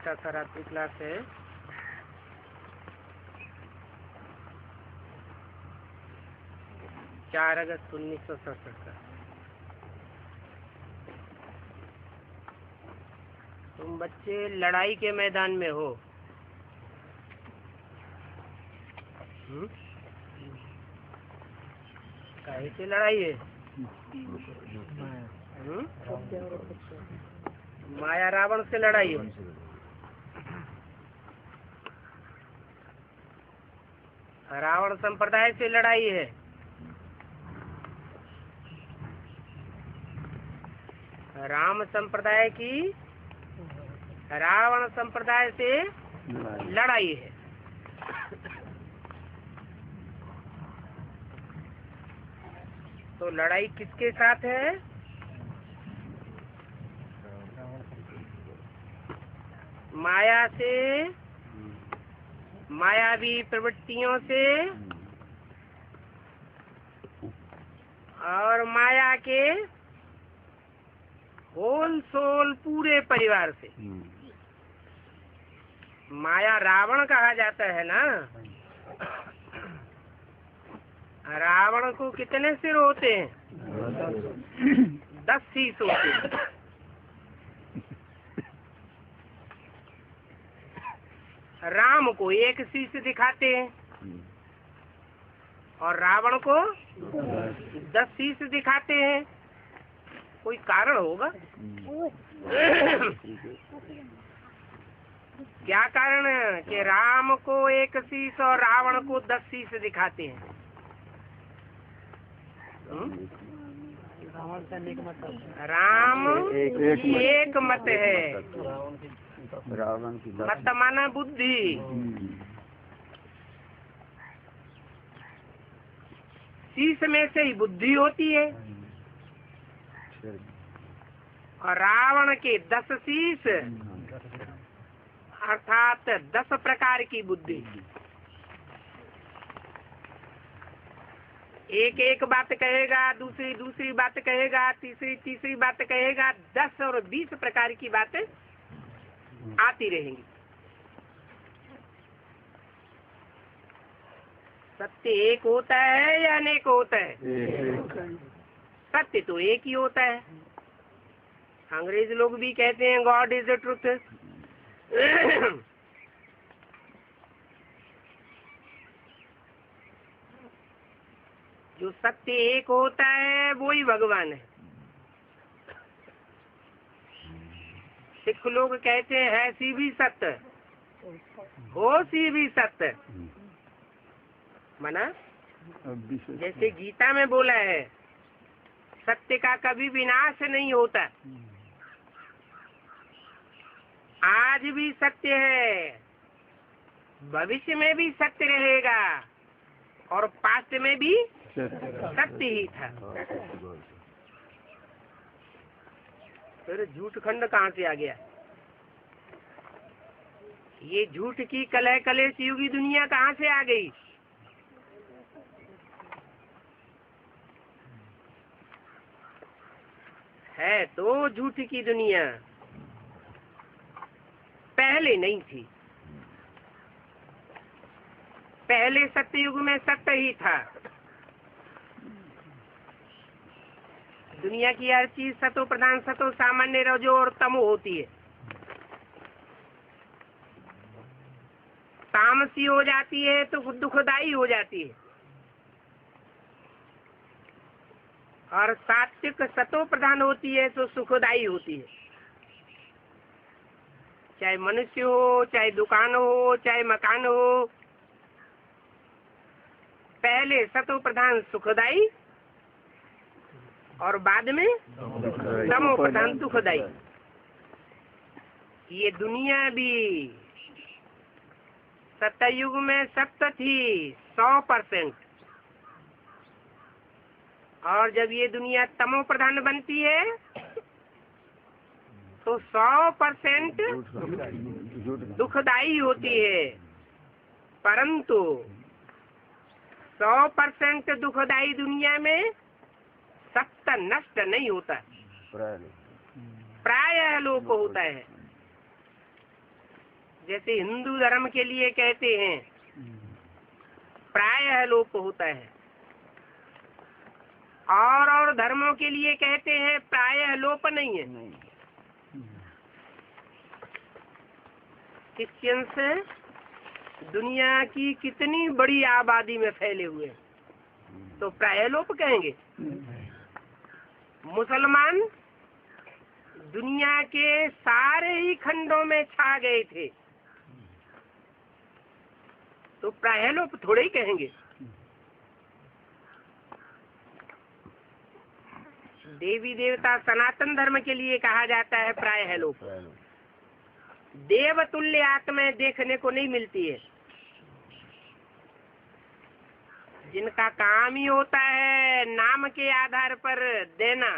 छोटा सा रात्रि क्लास है। चार अगस्त 1967 का। तुम बच्चे लड़ाई के मैदान में हो। काहे से लड़ाई है? माया रावण से लड़ाई है। रावण संप्रदाय से लड़ाई है। राम संप्रदाय की रावण संप्रदाय से लड़ाई है। तो लड़ाई किसके साथ है? माया से, मायावी प्रवृत्तियों से और माया के होल सोल पूरे परिवार से। माया रावण कहा जाता है ना। रावण को कितने सिर होते हैं? 10 शीश होते हैं। राम को एक शीश दिखाते हैं और रावण को 10 शीश दिखाते हैं। कोई कारण होगा? क्या कारण है कि राम को एक शीश और रावण को 10 शीश दिखाते हैं? राम एक मत है। मत माना बुद्धि। शीश में से ही बुद्धि होती है और रावण के 10 शीश अर्थात 10 प्रकार की बुद्धि। एक एक बात कहेगा, दूसरी दूसरी बात कहेगा, तीसरी तीसरी बात कहेगा। 10 और 20 प्रकार की बातें आती रहेंगी। सत्य एक होता है या अनेक होता है? सत्य तो एक ही होता है। अंग्रेज लोग भी कहते हैं गॉड इज द ट्रुथ। जो सत्य एक होता है वो ही भगवान है। सिख लोग कहते हैं है सी भी सत्य, हो सी भी सत्य। मना जैसे गीता में बोला है सत्य का कभी विनाश नहीं होता। आज भी सत्य है, भविष्य में भी सत्य रहेगा और पास्ट में भी सत्य ही था। फिर झूठ खंड कहाँ से आ गया? ये झूठ की कलह कलेश युगी दुनिया कहाँ से आ गई? है तो झूठ की दुनिया, पहले नहीं थी। पहले सत्ययुग में सत्य ही था। दुनिया की हर चीज सतो प्रधान, सतो सामान्य, रजो और तमो होती है। तामसी हो जाती है तो दुखदाई हो जाती है और सात्विक सतो प्रधान होती है तो सुखदाई होती है। चाहे मनुष्य हो, चाहे दुकान हो, चाहे मकान हो, पहले सतो प्रधान सुखदाई और बाद में तमो प्रधान दुखदाई। ये दुनिया भी सत्ययुग में सत्य थी 100%, और जब ये दुनिया तमो प्रधान बनती है तो 100% दुखदाई होती है। परंतु 100% दुखदाई दुनिया में सत्य नष्ट नहीं होता, प्रायः लोप होता है। जैसे हिंदू धर्म के लिए कहते हैं प्रायः लोप होता है, और धर्मों के लिए कहते हैं प्रायः लोप नहीं है। क्रिश्चियंस दुनिया की कितनी बड़ी आबादी में फैले हुए हैं, तो प्रायः लोप कहेंगे। मुसलमान दुनिया के सारे ही खंडों में छा गए थे, तो प्रायः लोप थोड़े ही कहेंगे। देवी देवता सनातन धर्म के लिए कहा जाता है प्रायः लोप। देवतुल्य आत्माएं देखने को नहीं मिलती है, जिनका काम ही होता है नाम के आधार पर देना,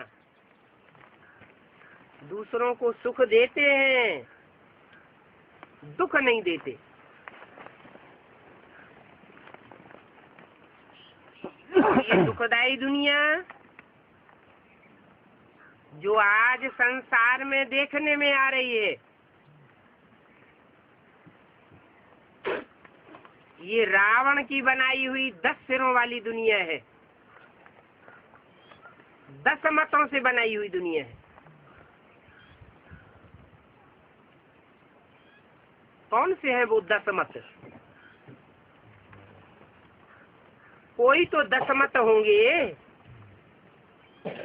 दूसरों को सुख देते हैं, दुख नहीं देते। ये दुखदाई दुनिया जो आज संसार में देखने में आ रही है, ये रावण की बनाई हुई 10 सिरों वाली दुनिया है, 10 मतों से बनाई हुई दुनिया है। कौन से हैं वो 10 मत? कोई तो 10 मत होंगे,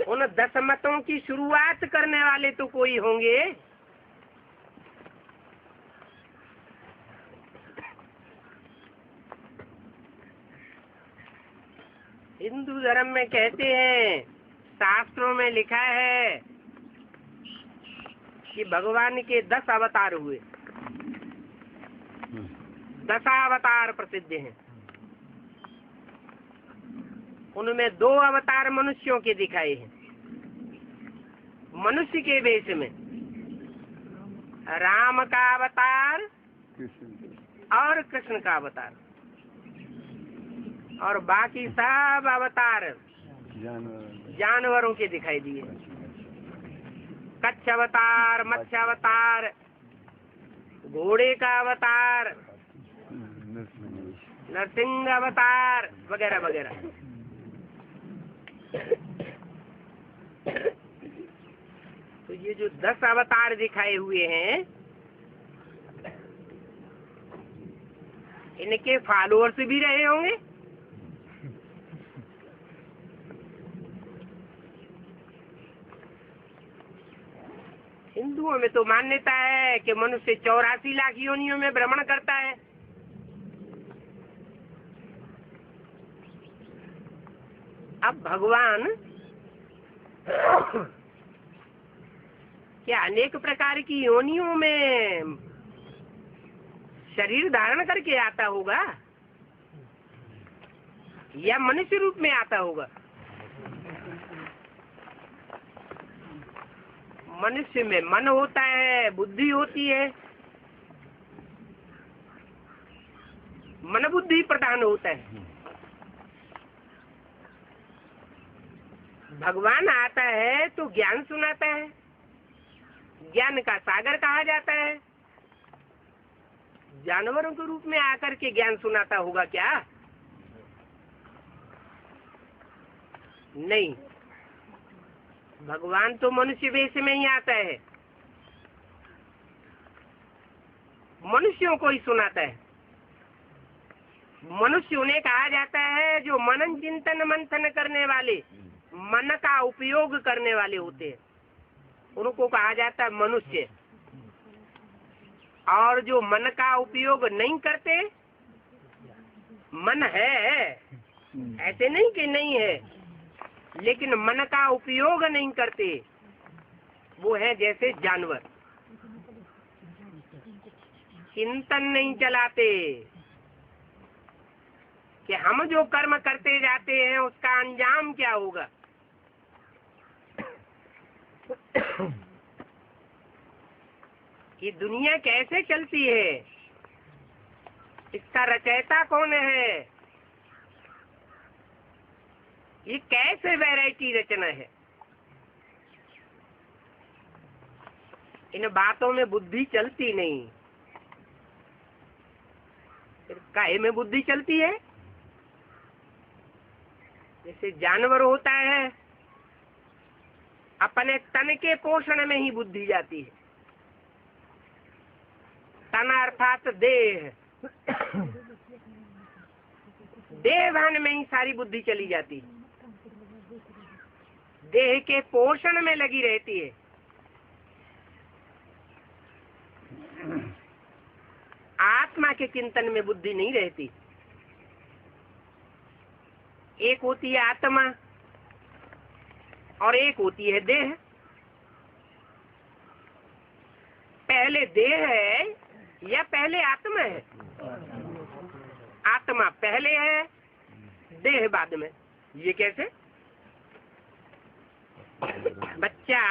उन 10 मतों की शुरुआत करने वाले तो कोई होंगे। हिंदू धर्म में कहते हैं, शास्त्रों में लिखा है कि भगवान के 10 अवतार हुए, 10 अवतार प्रसिद्ध हैं। उनमें 2 अवतार मनुष्यों के दिखाए हैं, मनुष्य के वेश में, राम का अवतार और कृष्ण का अवतार, और बाकी सब अवतार जानवरों के दिखाई दिए। कच्छ अवतार, मत्स्य अवतार, घोड़े का अवतार, नरसिंह अवतार वगैरह वगैरह। तो ये जो 10 अवतार दिखाए हुए हैं, इनके फॉलोअर्स भी रहे होंगे। हिंदुओं में तो मान्यता है कि मनुष्य 84 लाख योनियों में भ्रमण करता है। अब भगवान क्या अनेक प्रकार की योनियों में शरीर धारण करके आता होगा या मनुष्य रूप में आता होगा? मनुष्य में मन होता है, बुद्धि होती है, मन बुद्धि प्रधान होता है। भगवान आता है तो ज्ञान सुनाता है, ज्ञान का सागर कहा जाता है। जानवरों के रूप में आकर के ज्ञान सुनाता होगा क्या? नहीं, भगवान तो मनुष्य वेश में ही आता है, मनुष्यों को ही सुनाता है। मनुष्य उन्हें कहा जाता है जो मनन चिंतन मंथन करने वाले, मन का उपयोग करने वाले होते हैं, उनको कहा जाता है मनुष्य। और जो मन का उपयोग नहीं करते, मन है, ऐसे नहीं कि नहीं है, लेकिन मन का उपयोग नहीं करते, वो है जैसे जानवर। चिंतन नहीं चलाते कि हम जो कर्म करते जाते हैं उसका अंजाम क्या होगा। ये दुनिया कैसे चलती है, इसका रचयिता कौन है, ये कैसे वैरायटी रचना है, इन बातों में बुद्धि चलती नहीं। फिर काहे में बुद्धि चलती है? जैसे जानवर होता है, अपने तन के पोषण में ही बुद्धि जाती है। तन अर्थात देह, देह भान में ही सारी बुद्धि चली जाती है, देह के पोषण में लगी रहती है। आत्मा के चिंतन में बुद्धि नहीं रहती। एक होती है आत्मा और एक होती है देह। पहले देह है या पहले आत्मा है? आत्मा पहले है, देह बाद में। ये कैसे? बच्चा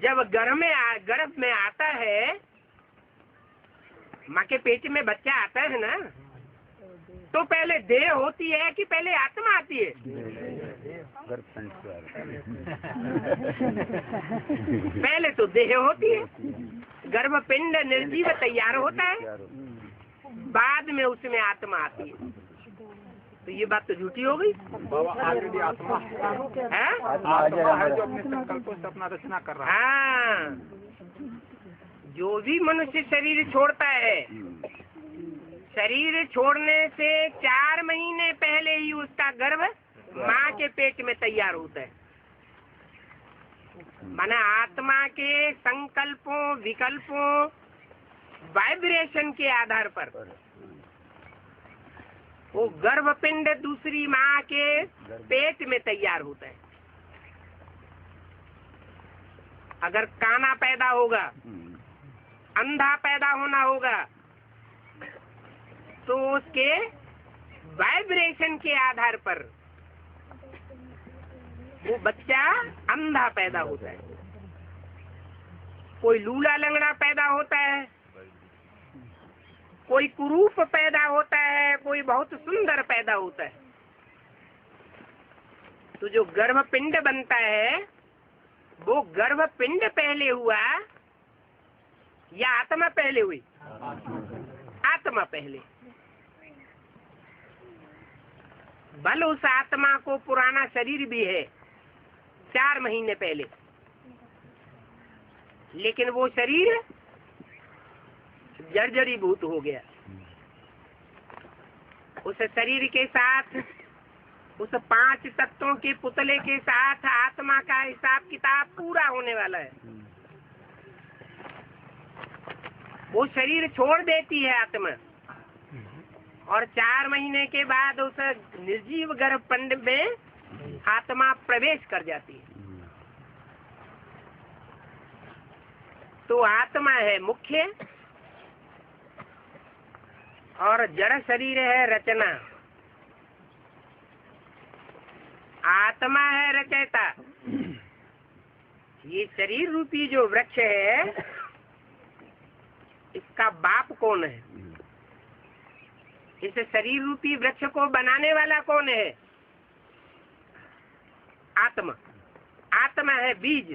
जब गर्भ में आता है, माँ के पेट में बच्चा आता है ना, तो पहले देह होती है कि पहले आत्मा आती है? पहले तो देह होती है, गर्भपिंड निर्जीव तैयार होता है, बाद में उसमें आत्मा आती है। तो ये बात तो झूठी हो गई। आत्मा है जो अपने संकल्पों से अपना रचना कर रहा है। हाँ, जो भी मनुष्य शरीर छोड़ता है, शरीर छोड़ने से 4 महीने पहले ही उसका गर्भ माँ के पेट में तैयार होता है। माना आत्मा के संकल्पों, विकल्पों, वाइब्रेशन के आधार पर वो गर्भपिंड दूसरी माँ के पेट में तैयार होता है। अगर काना पैदा होगा, अंधा पैदा होना होगा, तो उसके वाइब्रेशन के आधार पर वो बच्चा अंधा पैदा होता है। कोई लूला लंगड़ा पैदा होता है, कोई कुरूप पैदा होता है, कोई बहुत सुंदर पैदा होता है। तो जो गर्भपिंड बनता है, वो गर्भपिंड पहले हुआ या आत्मा पहले हुई? आत्मा पहले। भले उस आत्मा को पुराना शरीर भी है 4 महीने पहले, लेकिन वो शरीर जर्जरीभूत हो गया। उस शरीर के साथ, उस 5 तत्वों के पुतले के साथ आत्मा का हिसाब किताब पूरा होने वाला है। वो शरीर छोड़ देती है आत्मा, और 4 महीने के बाद उस निर्जीव गर्भपिंड में आत्मा प्रवेश कर जाती है। तो आत्मा है मुख्य और जड़ शरीर है रचना। आत्मा है रचयिता। ये शरीर रूपी जो वृक्ष है, इसका बाप कौन है? इस शरीर रूपी वृक्ष को बनाने वाला कौन है? आत्मा। आत्मा है बीज।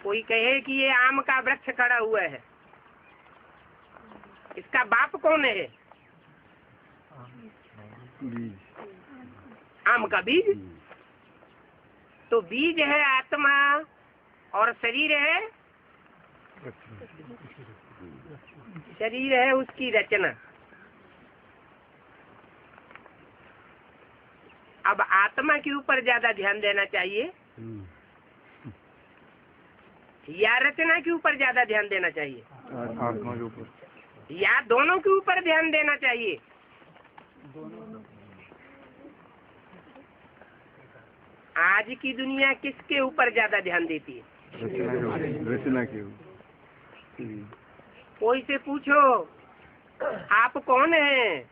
कोई कहे कि ये आम का वृक्ष खड़ा हुआ है, इसका बाप कौन है? आम का बीज। तो बीज है आत्मा और शरीर है, शरीर है उसकी रचना। अब आत्मा के ऊपर ज्यादा ध्यान देना चाहिए या रचना के ऊपर ज्यादा ध्यान देना चाहिए? आत्मा के ऊपर या दोनों के ऊपर ध्यान देना चाहिए? आज की दुनिया किसके ऊपर ज्यादा ध्यान देती है? रचना के ऊपर। कोई से पूछो आप कौन हैं,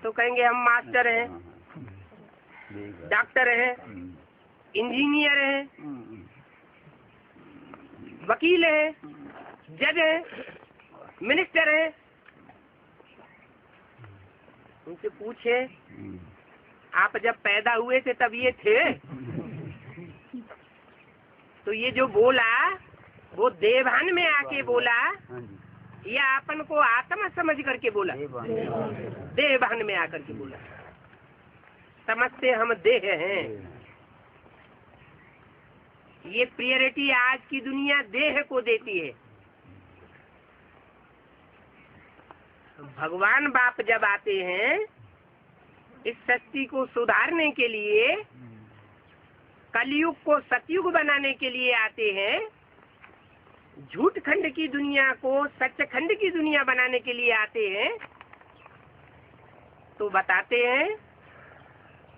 तो कहेंगे हम मास्टर हैं, डॉक्टर हैं, इंजीनियर हैं, वकील हैं, जज हैं, मिनिस्टर हैं। उनसे पूछे आप जब पैदा हुए थे तब ये थे? तो ये जो बोला वो देवभान में आके बोला हाँ जी, या अपन को आत्मा समझ करके बोला? देवभान में आकर के बोला। समझते हम देह हैं। ये प्रियरिटी आज की दुनिया देह को देती है। भगवान बाप जब आते हैं इस सृष्टि को सुधारने के लिए, कलयुग को सतयुग बनाने के लिए आते हैं, झूठ खंड की दुनिया को सच खंड की दुनिया बनाने के लिए आते हैं, तो बताते हैं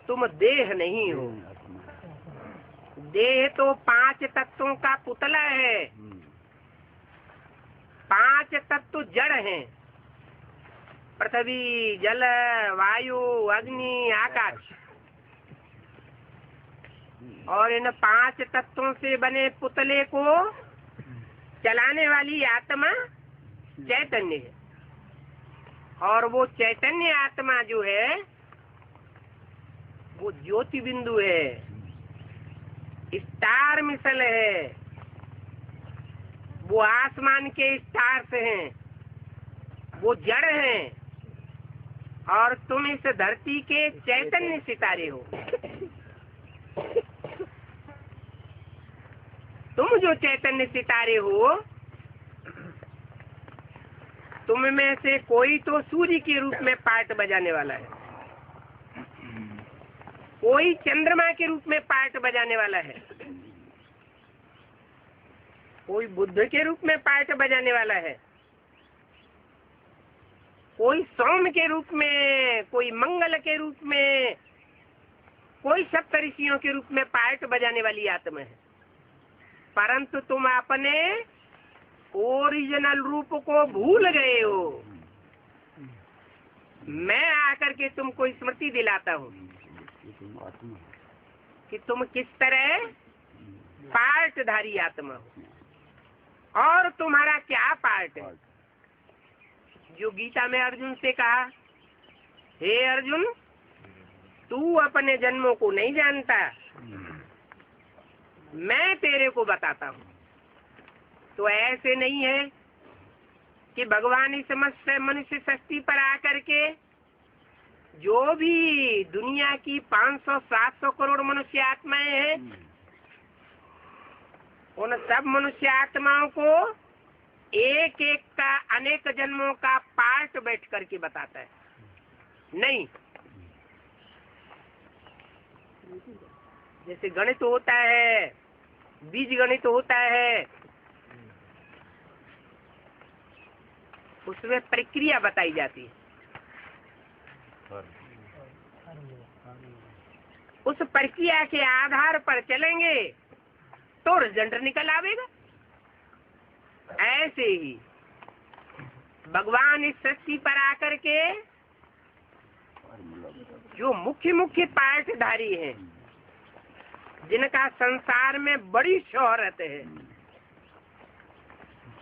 तुम देह नहीं हो। देह तो 5 तत्वों का पुतला है। 5 तत्व जड़ हैं, पृथ्वी, जल, वायु, अग्नि, आकाश। और इन 5 तत्वों से बने पुतले को चलाने वाली आत्मा चैतन्य है। और वो चैतन्य आत्मा जो है वो ज्योति बिंदु है, स्टार मिसल है। वो आसमान के स्टार्स हैं, वो जड़ हैं, और तुम इस धरती के चैतन्य सितारे हो। तुम जो चैतन्य सितारे हो, तुम में से कोई तो सूर्य के रूप में पार्ट बजाने वाला है, कोई चंद्रमा के रूप में पार्ट बजाने वाला है, कोई बुद्ध के रूप में पार्ट बजाने वाला है, कोई सोम के रूप में, कोई मंगल के रूप में, कोई सप्तऋषियों के रूप में पार्ट बजाने वाली आत्मा है। परंतु तुम अपने ओरिजिनल रूप को भूल गए हो। मैं आकर के तुमको स्मृति दिलाता हूँ कि तुम किस तरह पार्टधारी आत्मा हो और तुम्हारा क्या पार्ट है। जो गीता में अर्जुन से कहा, हे अर्जुन, तू अपने जन्मों को नहीं जानता, मैं तेरे को बताता हूँ। तो ऐसे नहीं है कि भगवान इस मनुष्य सृष्टि पर आकर के जो भी दुनिया की 500-700 करोड़ मनुष्य आत्माएं हैं, उन सब मनुष्य आत्माओं को एक एक का अनेक जन्मों का पार्ट बैठ करके बताता है। नहीं, जैसे गणित होता है, बीज गणित होता है, उसमें प्रक्रिया बताई जाती है। उस प्रक्रिया के आधार पर चलेंगे तो रिजल्ट निकल आवेगा। ऐसे ही भगवान इस सृष्टि पर आकर के जो मुख्य मुख्य पार्टधारी हैं, जिनका संसार में बड़ी शोहरत है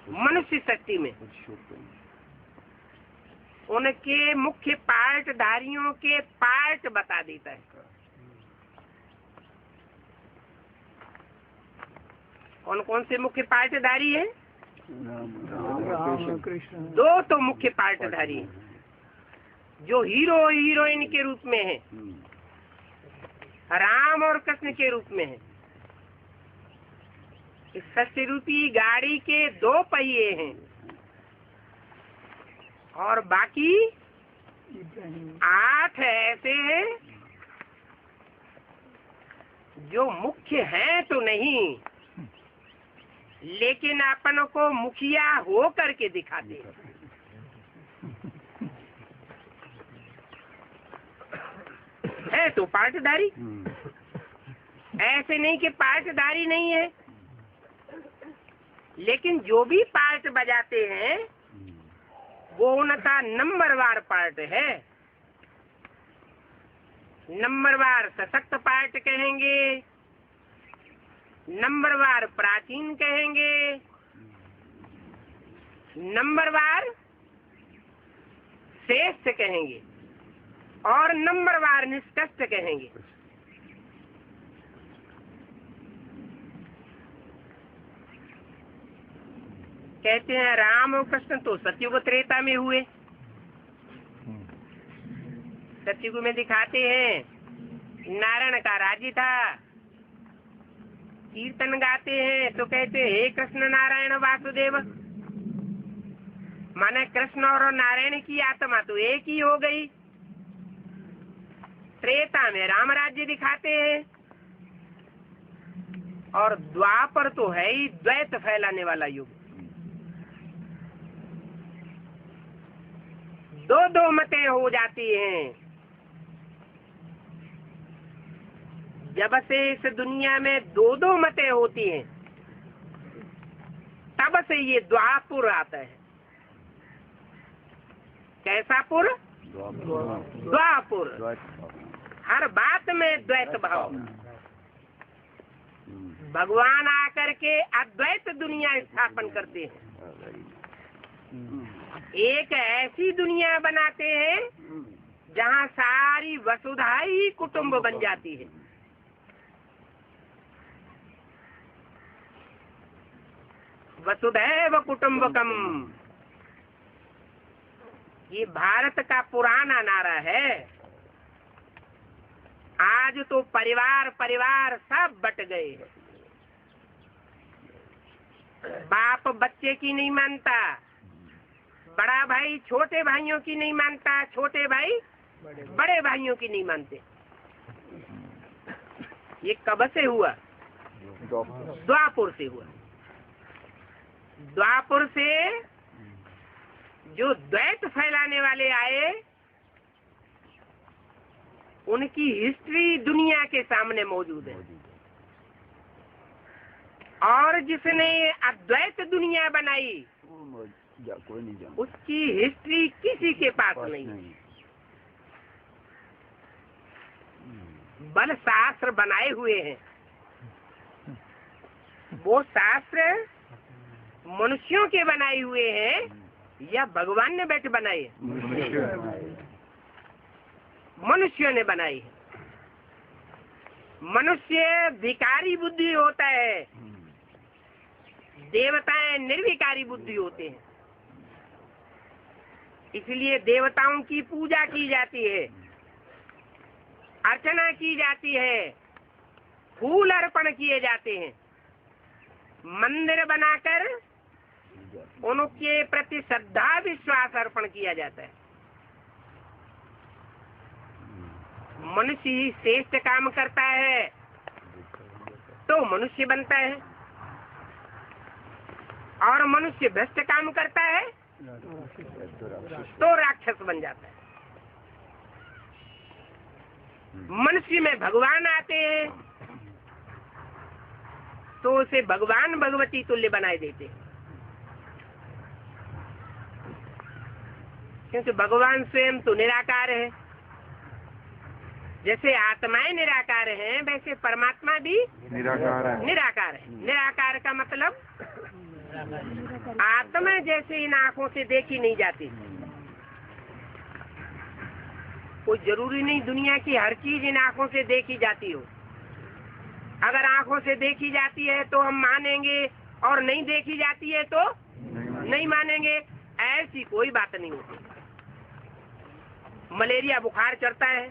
मनुष्य सृष्टि में, उनके मुख्य पार्टधारियों के पार्ट बता देता है। कौन कौन से मुख्य पार्टधारी हैं? 2 तो मुख्य पार्टधारी हैं, जो हीरो हीरोइन के रूप में है, राम और कृष्ण के रूप में है। इस सृष्टि रूपी गाड़ी के 2 पहिए हैं और बाकी 8 ऐसे हैं जो मुख्य हैं तो नहीं, लेकिन अपन को मुखिया हो करके दिखाते हैं। है तो पार्टधारी, ऐसे नहीं कि पार्टधारी नहीं है, लेकिन जो भी पार्ट बजाते हैं वो उनका नंबरवार पार्ट है। नंबरवार सशक्त पार्ट कहेंगे, नंबरवार प्राचीन कहेंगे, नंबरवार श्रेष्ठ कहेंगे और नंबरवार निष्कृष्ट कहेंगे। कहते हैं राम और कृष्ण तो सतयुग त्रेता में हुए। सतयुग में दिखाते हैं नारायण का राज्य था। कीर्तन गाते हैं तो कहते हैं हे कृष्ण नारायण वासुदेव, माने कृष्ण और नारायण की आत्मा तो एक ही हो गई। त्रेता में राम राज्य दिखाते हैं और द्वापर तो है ही द्वैत फैलाने वाला युग। दो दो मतें हो जाती हैं। जब से इस दुनिया में दो दो मतें होती हैं तब से ये द्वापुर आता है। कैसा पुर? द्वापुर। हर बात में द्वैत भाव। भगवान आकर के अद्वैत दुनिया स्थापन करते हैं। एक ऐसी दुनिया बनाते हैं जहाँ सारी वसुधा ही कुटुंब बन जाती है। वसुधैव कुटुंबकम, ये भारत का पुराना नारा है। आज तो परिवार परिवार सब बट गए हैं। बाप बच्चे की नहीं मानता, बड़ा भाई छोटे भाइयों की नहीं मानता, छोटे भाई बड़े भाइयों की नहीं मानते। ये कब से हुआ? द्वापुर से हुआ। द्वापुर से जो द्वैत फैलाने वाले आए उनकी हिस्ट्री दुनिया के सामने मौजूद है। और जिसने अद्वैत दुनिया बनाई उसकी हिस्ट्री किसी के पास नहीं। बल शास्त्र बनाए हुए हैं। वो शास्त्र मनुष्यों के बनाए हुए हैं या भगवान ने बैठ बनाए? मनुष्यों ने बनाई है। मनुष्य विकारी बुद्धि होता है, देवताएं निर्विकारी बुद्धि होते हैं। इसलिए देवताओं की पूजा की जाती है, अर्चना की जाती है, फूल अर्पण किए जाते हैं, मंदिर बनाकर उनके प्रति श्रद्धा विश्वास अर्पण किया जाता है। मनुष्य ही श्रेष्ठ काम करता है तो मनुष्य बनता है, और मनुष्य भ्रष्ट काम करता है तो राक्षस बन जाता है। मनुष्य में भगवान आते हैं तो उसे भगवान भगवती तुल्य बनाए देते हैं, क्योंकि भगवान स्वयं तो निराकार है। जैसे आत्माएं निराकार हैं वैसे परमात्मा भी निराकार है। निराकार का मतलब आत्मा जैसे इन आँखों से देखी नहीं जाती। कोई जरूरी नहीं दुनिया की हर चीज इन आँखों से देखी जाती हो। अगर आँखों से देखी जाती है तो हम मानेंगे और नहीं देखी जाती है तो नहीं मानेंगे। ऐसी कोई बात नहीं होती। मलेरिया बुखार चढ़ता है,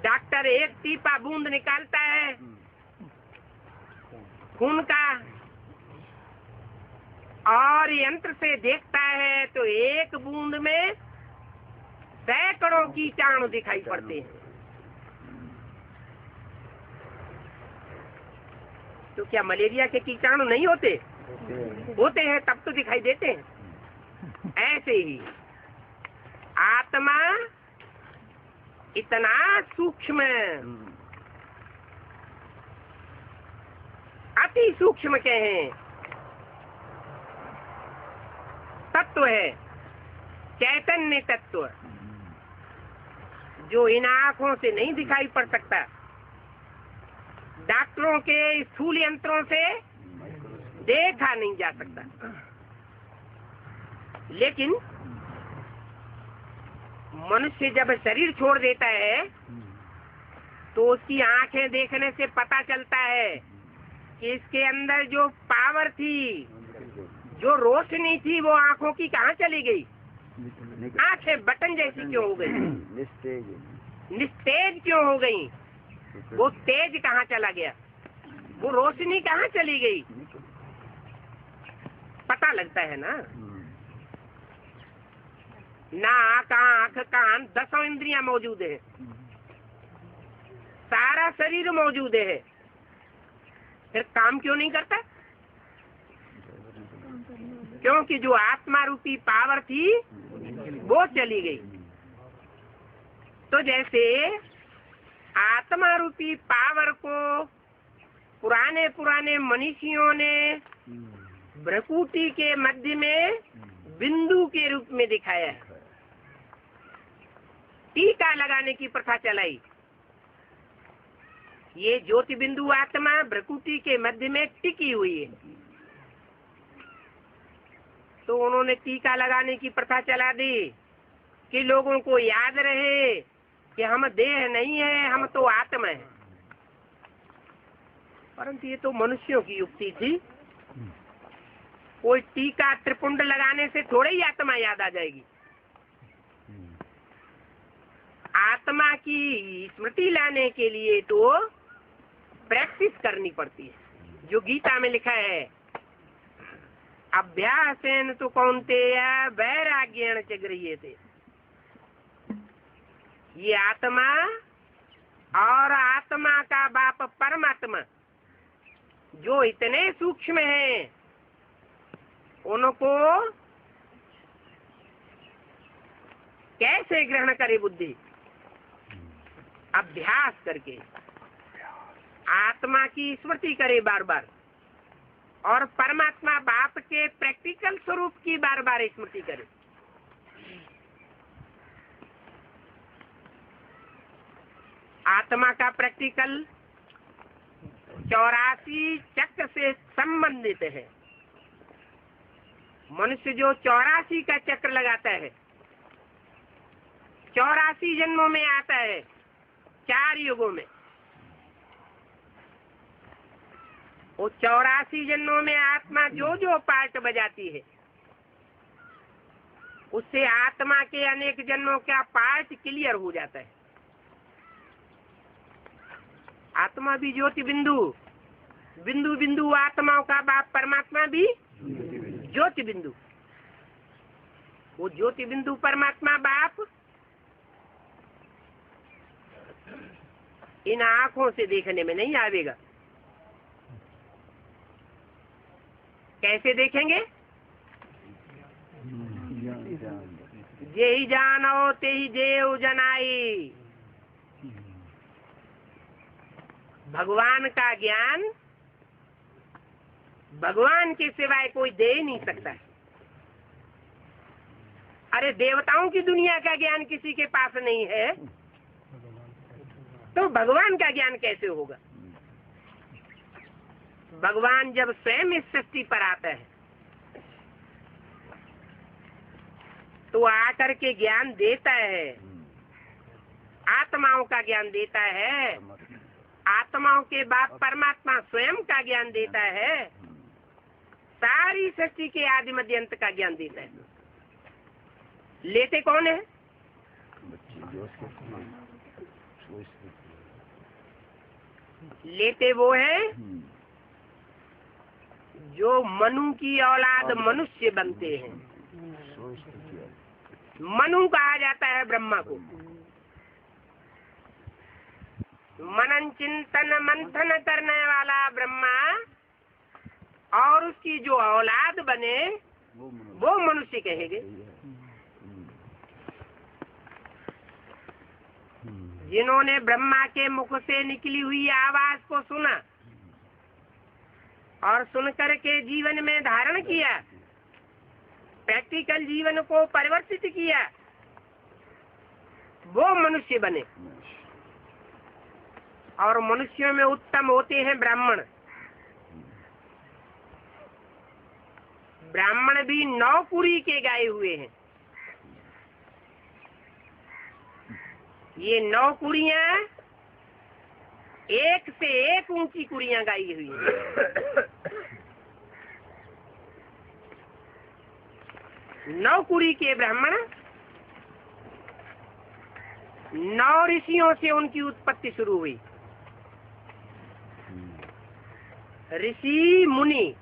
डॉक्टर एक टीपा बूंद निकालता है खून का और यंत्र से देखता है तो एक बूंद में सैकड़ों कीटाणु दिखाई पड़ते हैं। तो क्या मलेरिया के कीटाणु नहीं होते? होते हैं, तब तो दिखाई देते हैं। ऐसे ही आत्मा इतना सूक्ष्म, अति सूक्ष्म कहें तत्व है, चैतन्य तत्व, जो इन आँखों से नहीं दिखाई पड़ सकता। डॉक्टरों के स्थूल यंत्रों से देखा नहीं जा सकता। लेकिन मनुष्य जब शरीर छोड़ देता है तो उसकी आंखें देखने से पता चलता है कि इसके अंदर जो पावर थी, जो रोशनी थी वो आंखों की कहाँ चली गई? आंखें बटन जैसी क्यों हो गई? निस्तेज क्यों हो गई? वो तेज कहाँ चला गया? वो रोशनी कहाँ चली गई? पता लगता है ना। नाक, आंख, कान, 10 इंद्रियां मौजूद है, सारा शरीर मौजूद है, फिर काम क्यों नहीं करता? क्योंकि जो आत्मा रूपी पावर थी वो चली गई। तो जैसे आत्मा रूपी पावर को पुराने पुराने मनीषियों ने भ्रकुटी के मध्य में बिंदु के रूप में दिखाया है, टीका लगाने की प्रथा चलाई। ये ज्योति बिंदु आत्मा भ्रकुटी के मध्य में टिकी हुई है, तो उन्होंने टीका लगाने की प्रथा चला दी कि लोगों को याद रहे कि हम देह नहीं है, हम तो आत्मा है। परंतु ये तो मनुष्यों की युक्ति थी। कोई टीका त्रिपुंड लगाने से थोड़े ही आत्मा याद आ जाएगी। आत्मा की स्मृति लाने के लिए तो प्रैक्टिस करनी पड़ती है। जो गीता में लिखा है, अभ्यासेन तो कौन्तेय वैराग्येण च गृह्यते। ये आत्मा और आत्मा का बाप परमात्मा जो इतने सूक्ष्म है, उनको कैसे ग्रहण करे बुद्धि? अभ्यास करके आत्मा की स्मृति करे बार बार, और परमात्मा बाप के प्रैक्टिकल स्वरूप की बार बार स्मृति करे। आत्मा का प्रैक्टिकल 84 चक्र से संबंधित है। मनुष्य जो 84 का चक्र लगाता है, 84 जन्मों में आता है, 4 युगों में, वो 84 जन्मों में आत्मा जो जो पार्ट बजाती है, उससे आत्मा के अनेक जन्मों का पार्ट क्लियर हो जाता है। आत्मा भी ज्योति बिंदु, बिंदु बिंदु आत्माओं का बाप परमात्मा भी ज्योति बिंदु। वो ज्योति बिंदु परमात्मा बाप इन आंखों से देखने में नहीं आवेगा। कैसे देखेंगे? जे ही जानो ते ही देव जनाई। भगवान का ज्ञान भगवान के सिवाय कोई दे ही नहीं सकता है। अरे देवताओं की दुनिया का ज्ञान किसी के पास नहीं है, तो भगवान का ज्ञान कैसे होगा? भगवान जब स्वयं इस सृष्टि पर आता है तो आकर के ज्ञान देता है, आत्माओं का ज्ञान देता है, आत्माओं के बाप परमात्मा स्वयं का ज्ञान देता है, सारी सृष्टि के आदि मध्य अंत का ज्ञान देता है। लेते कौन है? लेते वो है जो मनु की औलाद मनुष्य बनते हैं। मनु कहा जाता है ब्रह्मा को। मनन चिंतन मंथन करने वाला ब्रह्मा और उसकी जो औलाद बने वो मनुष्य कहेंगे। जिन्होंने ब्रह्मा के मुख से निकली हुई आवाज को सुना और सुनकर के जीवन में धारण किया, प्रैक्टिकल जीवन को परिवर्तित किया, वो मनुष्य बने। और मनुष्यों में उत्तम होते हैं ब्राह्मण। ब्राह्मण भी 9 कुरी के गाए हुए हैं। ये 9 कुरियां एक से एक ऊंची कुरियां गाई हुई हैं। 9 कुड़ी के ब्राह्मण 9 ऋषियों से उनकी उत्पत्ति शुरू हुई। ऋषि मुनि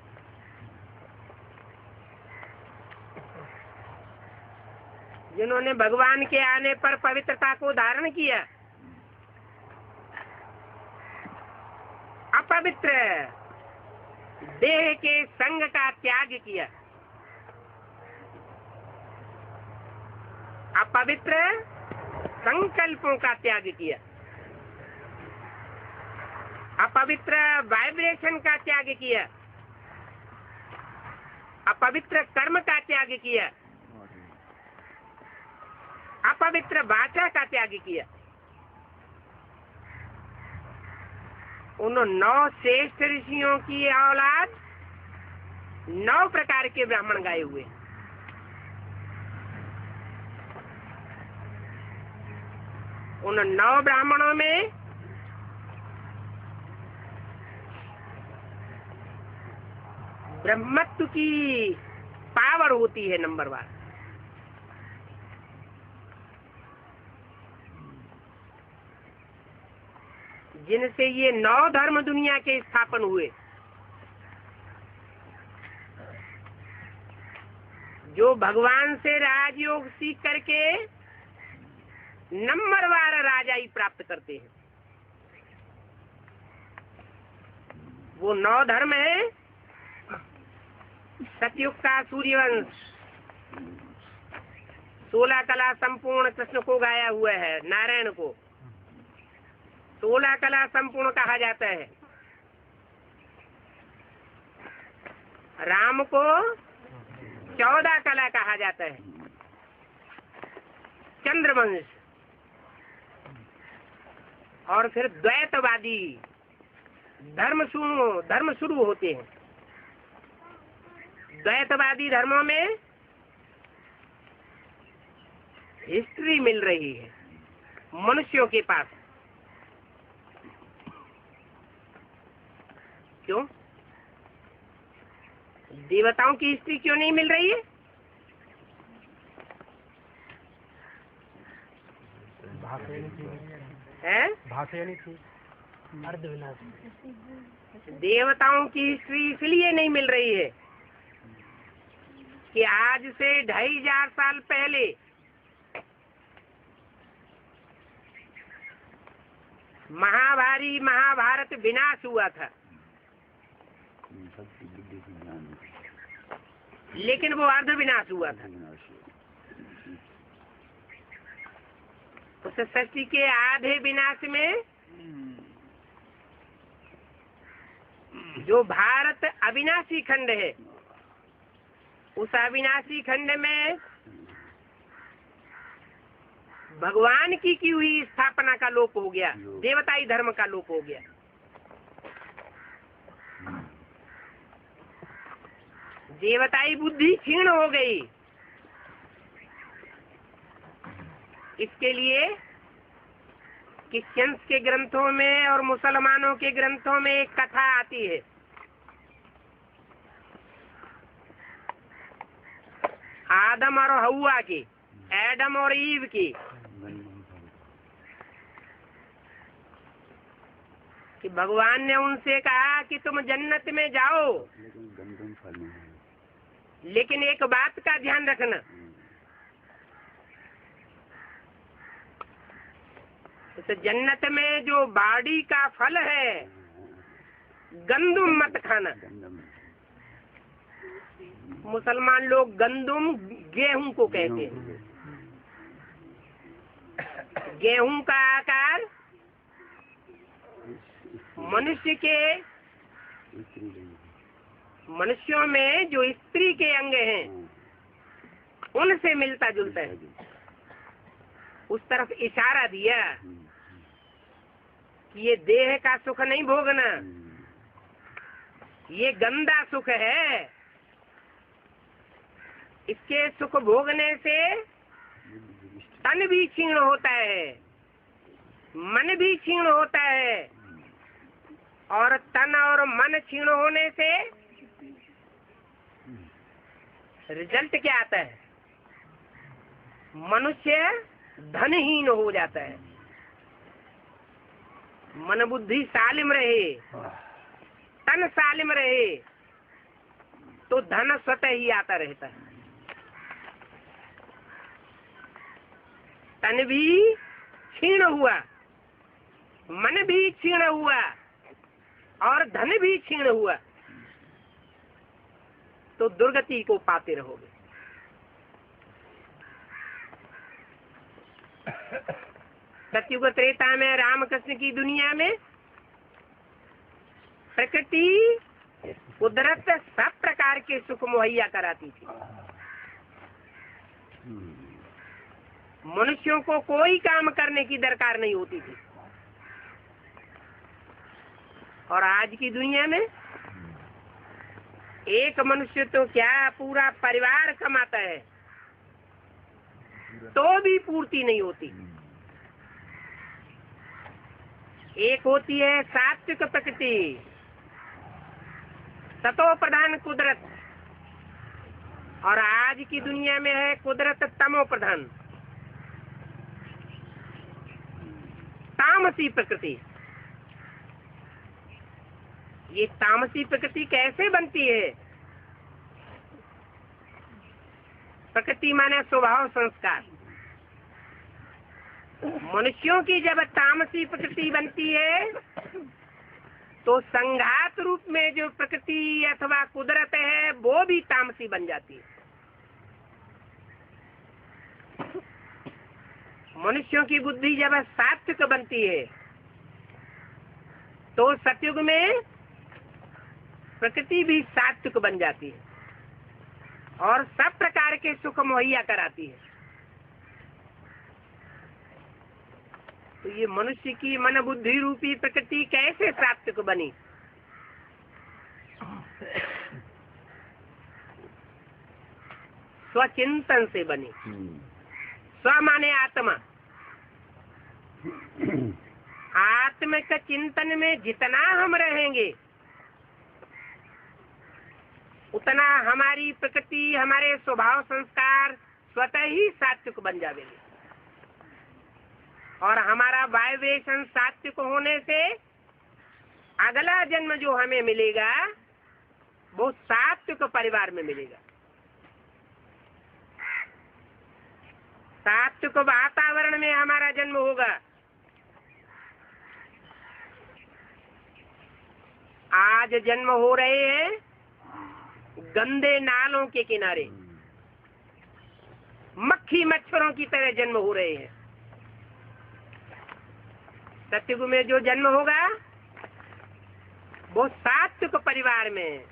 जिन्होंने भगवान के आने पर पवित्रता को धारण किया, अपवित्र देह के संग का त्याग किया, अपवित्र संकल्पों का त्याग किया, अपवित्र वाइब्रेशन का त्याग किया, अपवित्र कर्म का त्याग किया, अपवित्र वाचा का त्याग किया। उन 9 श्रेष्ठ ऋषियों की औलाद 9 प्रकार के ब्राह्मण गाए हुए। उन 9 ब्राह्मणों में ब्रह्मत्व की पावर होती है नंबर 1। जिनसे ये 9 धर्म दुनिया के स्थापन हुए, जो भगवान से राजयोग सीख करके नंबरवार राजाई प्राप्त करते हैं। वो 9 धर्म है। सतयुग का सूर्यवंश 16 कला संपूर्ण कृष्ण को गाया हुआ है, नारायण को 16 कला संपूर्ण कहा जाता है। राम को 14 कला कहा जाता है। चंद्रवंश और फिर द्वैतवादी धर्म शुरू होते हैं। द्वैतवादी धर्मों में हिस्ट्री मिल रही है मनुष्यों के पास। क्यों? देवताओं की हिस्ट्री क्यों नहीं मिल रही है? भाषा नहीं थी, अर्ध विनाश। देवताओं की हिस्ट्री इसलिए नहीं मिल रही है कि आज से 2500 साल पहले महाभारत विनाश हुआ था, लेकिन वो अर्ध विनाश हुआ था। उस सृष्टि के आधे विनाश में जो भारत अविनाशी खंड है, उस अविनाशी खंड में भगवान की हुई स्थापना का लोप हो गया, देवताई धर्म का लोप हो गया। देवताई बुद्धि क्षीण हो गई। इसके लिए क्रिश्चियंस के ग्रंथों में और मुसलमानों के ग्रंथों में एक कथा आती है। आदम और हव्वा की, एडम और ईव की, कि भगवान ने उनसे कहा कि तुम जन्नत में जाओ, लेकिन एक बात का ध्यान रखना, तो जन्नत में जो बाड़ी का फल है गंदुम मत खाना। मुसलमान लोग गंदुम गेहूं को कहते हैं। गेहूं का आकार मनुष्यों में जो स्त्री के अंग हैं उनसे मिलता जुलता है। उस तरफ इशारा दिया कि ये देह का सुख नहीं भोगना, ये गंदा सुख है। इसके सुख भोगने से तन भी क्षीण होता है, मन भी क्षीण होता है, और तन और मन क्षीण होने से रिजल्ट क्या आता है? मनुष्य धनहीन हो जाता है। मन बुद्धि सालिम रहे, तन सालिम रहे, तो धन स्वतः ही आता रहता है। तन भी क्षीण हुआ, मन भी क्षीण हुआ और धन भी क्षीण हुआ, तो दुर्गति को पाते रहोगे। सतयुग त्रेता में रामकृष्ण की दुनिया में प्रकृति कुदरत सब प्रकार के सुख मुहैया कराती थी। मनुष्यों को कोई काम करने की दरकार नहीं होती थी। और आज की दुनिया में एक मनुष्य तो क्या पूरा परिवार कमाता है तो भी पूर्ति नहीं होती। एक होती है सात्विक प्रकृति, सतो प्रधान कुदरत, और आज की दुनिया में है कुदरत तमो प्रधान, तामसी प्रकृति। ये तामसी प्रकृति कैसे बनती है? प्रकृति माने स्वभाव संस्कार। मनुष्यों की जब तामसी प्रकृति बनती है तो संघात रूप में जो प्रकृति अथवा कुदरत है वो भी तामसी बन जाती है। मनुष्यों की बुद्धि जब सात्विक बनती है तो सतयुग में प्रकृति भी सात्विक बन जाती है और सब प्रकार के सुख मुहैया कराती है। तो ये मनुष्य की मन बुद्धि रूपी प्रकृति कैसे सात्विक बनी? स्वचिंतन से बनी। स्व माने आत्मा। आत्मिक चिंतन में जितना हम रहेंगे उतना हमारी प्रकृति, हमारे स्वभाव संस्कार स्वतः ही सात्विक बन जाएंगे और हमारा वाइब्रेशन सात्विक होने से अगला जन्म जो हमें मिलेगा वो सात्विक परिवार में मिलेगा। सात्विक वातावरण में हमारा जन्म होगा। आज जन्म हो रहे हैं गंदे नालों के किनारे, मक्खी मच्छरों की तरह जन्म हो रहे हैं। सतयुग में जो जन्म होगा वो सात्विक परिवार में,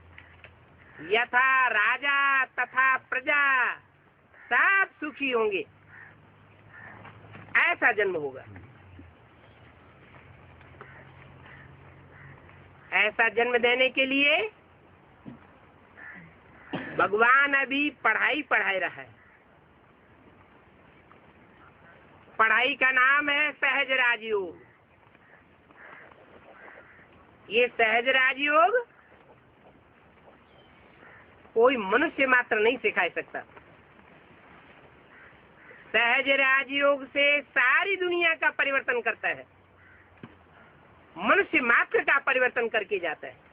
यथा राजा तथा प्रजा सब सुखी होंगे, ऐसा जन्म होगा। ऐसा जन्म देने के लिए भगवान अभी पढ़ाई पढ़ाई रहा है। पढ़ाई का नाम है सहज राजयोग। ये सहज राजयोग कोई मनुष्य मात्र नहीं सिखा सकता। सहज राजयोग से सारी दुनिया का परिवर्तन करता है, मनुष्य मात्र का परिवर्तन करके जाता है।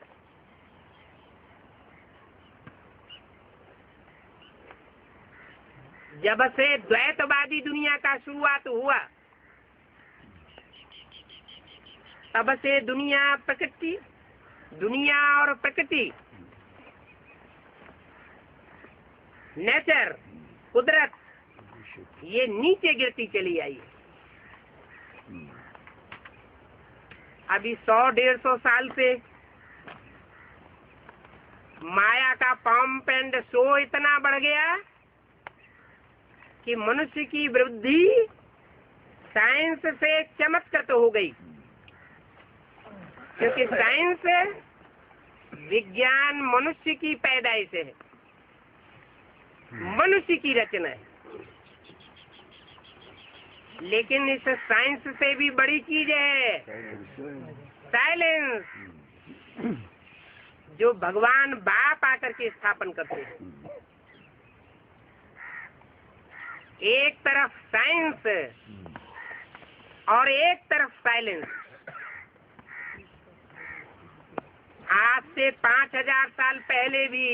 जब से द्वैतवादी दुनिया का शुरुआत हुआ तब से दुनिया और प्रकृति, नेचर, कुदरत, ये नीचे गिरती चली आई है। अभी 100-150 साल से माया का पंप एंड शो इतना बढ़ गया कि मनुष्य की वृद्धि साइंस से चमत्कृत हो गई, क्योंकि साइंस विज्ञान मनुष्य की पैदाइश है, मनुष्य की रचना है। लेकिन इस साइंस से भी बड़ी चीज है साइलेंस, जो भगवान बाप आकर के स्थापन करते हैं। एक तरफ साइंस और एक तरफ साइलेंस। आज से 5000 साल पहले भी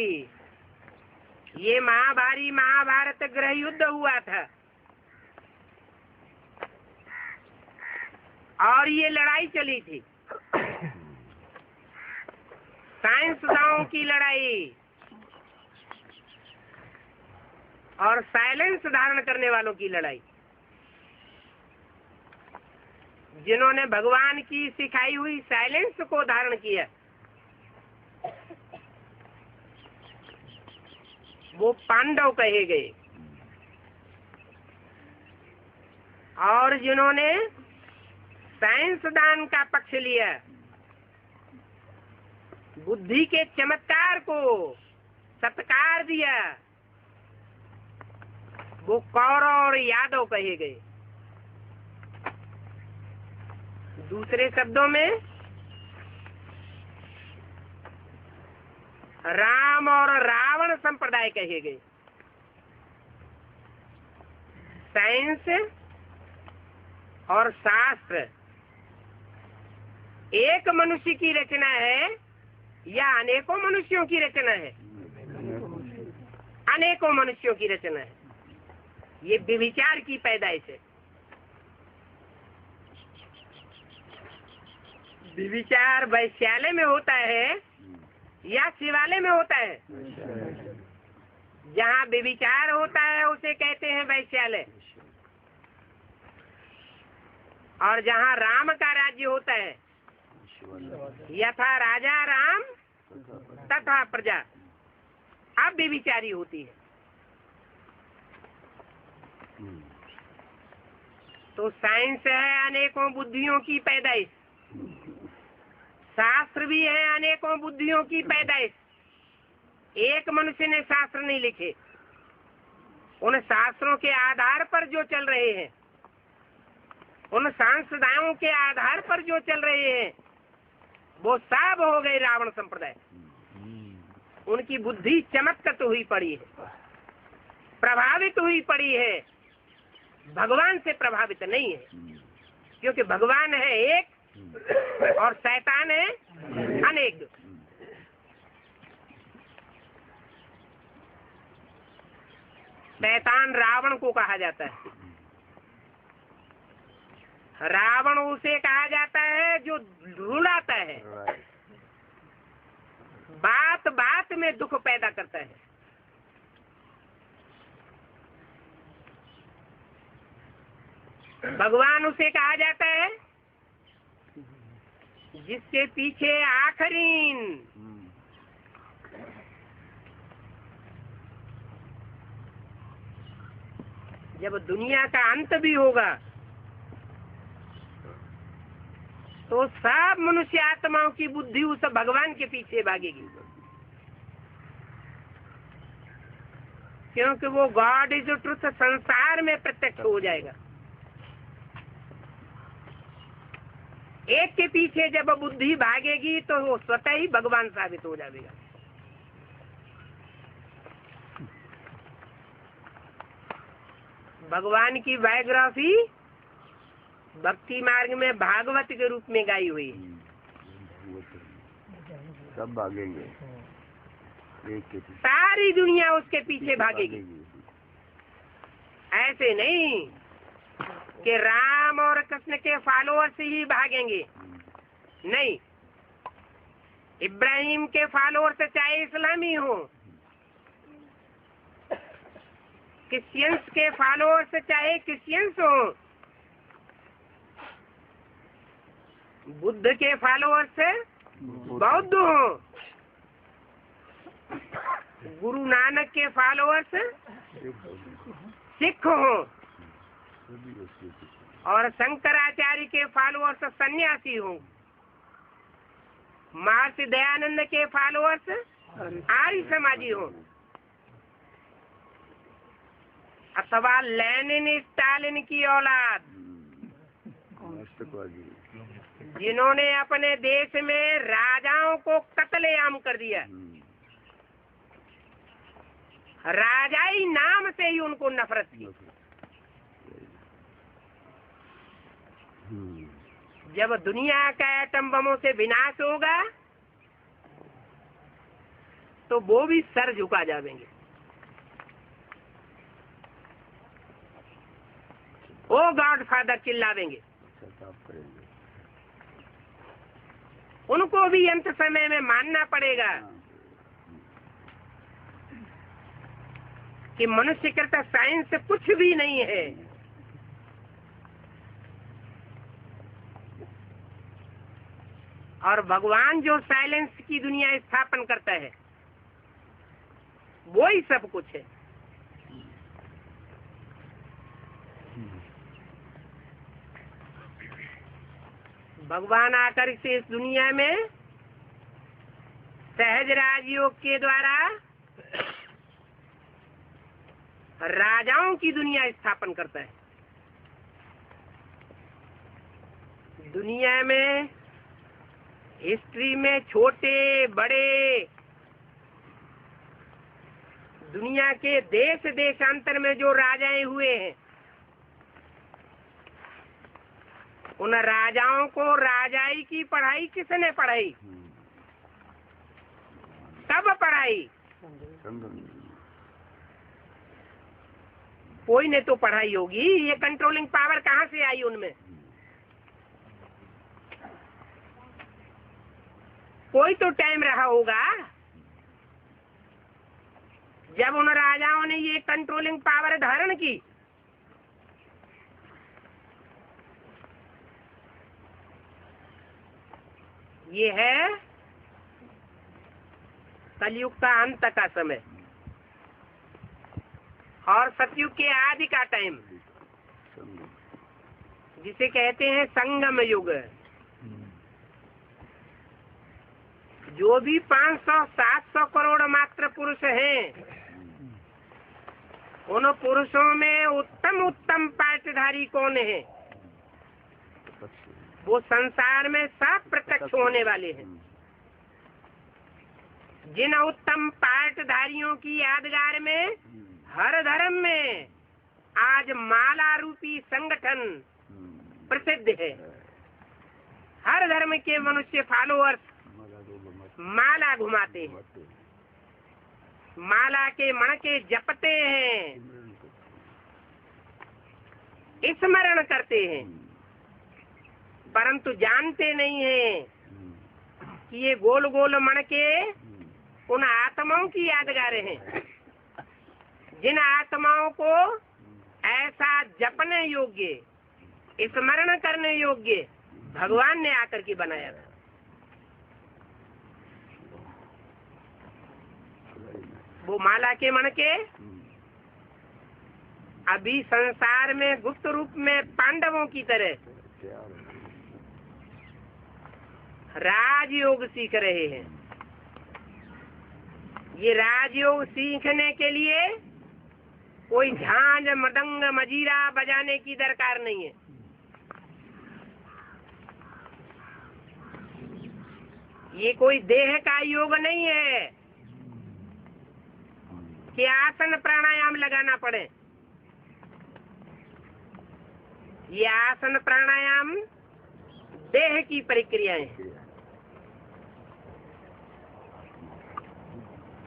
ये महाभारत गृह युद्ध हुआ था और ये लड़ाई चली थी, साइंसदानों की लड़ाई और साइलेंस धारण करने वालों की लड़ाई। जिन्होंने भगवान की सिखाई हुई साइलेंस को धारण किया वो पांडव कहे गए, और जिन्होंने साइंसदान का पक्ष लिया, बुद्धि के चमत्कार को सत्कार दिया, वो कौरव और यादव कहे गए। दूसरे शब्दों में राम और रावण संप्रदाय कहे गए। साइंस और शास्त्र एक मनुष्य की रचना है या अनेकों मनुष्यों की रचना है? अनेकों मनुष्यों की रचना है। ये व्यभिचार की पैदाइश है। व्यभिचार वैश्यालय में होता है या शिवालय में होता है? जहाँ व्यभिचार होता है उसे कहते हैं वैश्यालय, और जहाँ राम का राज्य होता है, यथा राजा राम तथा प्रजा, अब व्यभिचारी होती है। तो साइंस है अनेकों बुद्धियों की पैदाइश, शास्त्र भी है अनेकों बुद्धियों की पैदाइश। एक मनुष्य ने शास्त्र नहीं लिखे, उन शास्त्रों के आधार पर जो चल रहे हैं, उन सांसदाओं के आधार पर जो चल रहे हैं, वो सब हो गए रावण संप्रदाय। उनकी बुद्धि चमत्कृत हुई पड़ी है, प्रभावित हुई पड़ी है, भगवान से प्रभावित नहीं है, क्योंकि भगवान है एक और शैतान है अनेक। शैतान रावण को कहा जाता है। रावण उसे कहा जाता है जो रुलाता है, बात बात में दुख पैदा करता है। भगवान उसे कहा जाता है जिसके पीछे आखरीन जब दुनिया का अंत भी होगा तो सब मनुष्य आत्माओं की बुद्धि उस भगवान के पीछे भागेगी, क्योंकि वो गॉड इज ट्रुथ संसार में प्रत्यक्ष हो जाएगा। एक के पीछे जब बुद्धि भागेगी तो वो स्वतः ही भगवान साबित हो जाएगा। भगवान की बायोग्राफी भक्ति मार्ग में भागवत के रूप में गाई हुई है। सब भागेंगे, एक के पीछे सारी दुनिया उसके पीछे भागेगी। ऐसे नहीं कि राम और कृष्ण के फॉलोअर्स ही भागेंगे, नहीं। इब्राहिम के फॉलोअर्स चाहे इस्लामी हो, क्रिश्चियंस के फॉलोअर्स चाहे क्रिश्चियंस हो, बुद्ध के फॉलोअर्स बौद्ध हो, गुरु नानक के फॉलोअर्स सिख हो, और शंकराचार्य के फॉलोअर्स सन्यासी हो, महर्षि दयानंद के फॉलोअर्स आर्य समाजी हो, अथवा लेनिन स्टालिन की औलाद जिन्होंने अपने देश में राजाओं को कत्लेआम कर दिया। राजाई नाम से ही उनको नफरत थी। जब दुनिया का एटम बमों से विनाश होगा तो वो भी सर झुका जाएंगे। ओ गॉडफादर चिल्लावेंगे। उनको भी अंत समय में मानना पड़ेगा कि मनुष्य करता साइंस कुछ भी नहीं है। और भगवान जो साइलेंस की दुनिया स्थापन करता है वो ही सब कुछ है। भगवान आकर से इस दुनिया में सहज राजयोग के द्वारा राजाओं की दुनिया स्थापन करता है। दुनिया में हिस्ट्री में छोटे बड़े दुनिया के देश देशांतर में जो राजाएं हुए हैं उन राजाओं को राजाई की पढ़ाई किसने पढ़ाई? कब पढ़ाई? कोई ने तो पढ़ाई होगी। ये कंट्रोलिंग पावर कहाँ से आई उनमें? कोई तो टाइम रहा होगा जब उन राजाओं ने ये कंट्रोलिंग पावर धारण की। ये है कलयुग का अंत का समय और सतयुग के आदि का टाइम, जिसे कहते हैं संगम युग। जो भी 500-700 करोड़ मात्र पुरुष हैं, उन पुरुषों में उत्तम उत्तम पाठधारी कौन है? वो संसार में सब प्रत्यक्ष होने वाले हैं। जिन उत्तम पाठधारियों की यादगार में हर धर्म में आज माला रूपी संगठन प्रसिद्ध है। हर धर्म के मनुष्य फॉलोअर्स माला घुमाते हैं, माला के मणके जपते हैं, स्मरण करते हैं, परंतु जानते नहीं हैं कि ये गोल गोल मणके उन आत्माओं की यादगारें हैं, जिन आत्माओं को ऐसा जपने योग्य, स्मरण करने योग्य भगवान ने आकर के बनाया था। वो माला के मणके अभी संसार में गुप्त रूप में पांडवों की तरह राजयोग सीख रहे हैं। ये राजयोग सीखने के लिए कोई झांझ मृदंग मजीरा बजाने की दरकार नहीं है। ये कोई देह का योग नहीं है कि आसन प्राणायाम लगाना पड़े। ये आसन प्राणायाम देह की प्रक्रियाएं हैं।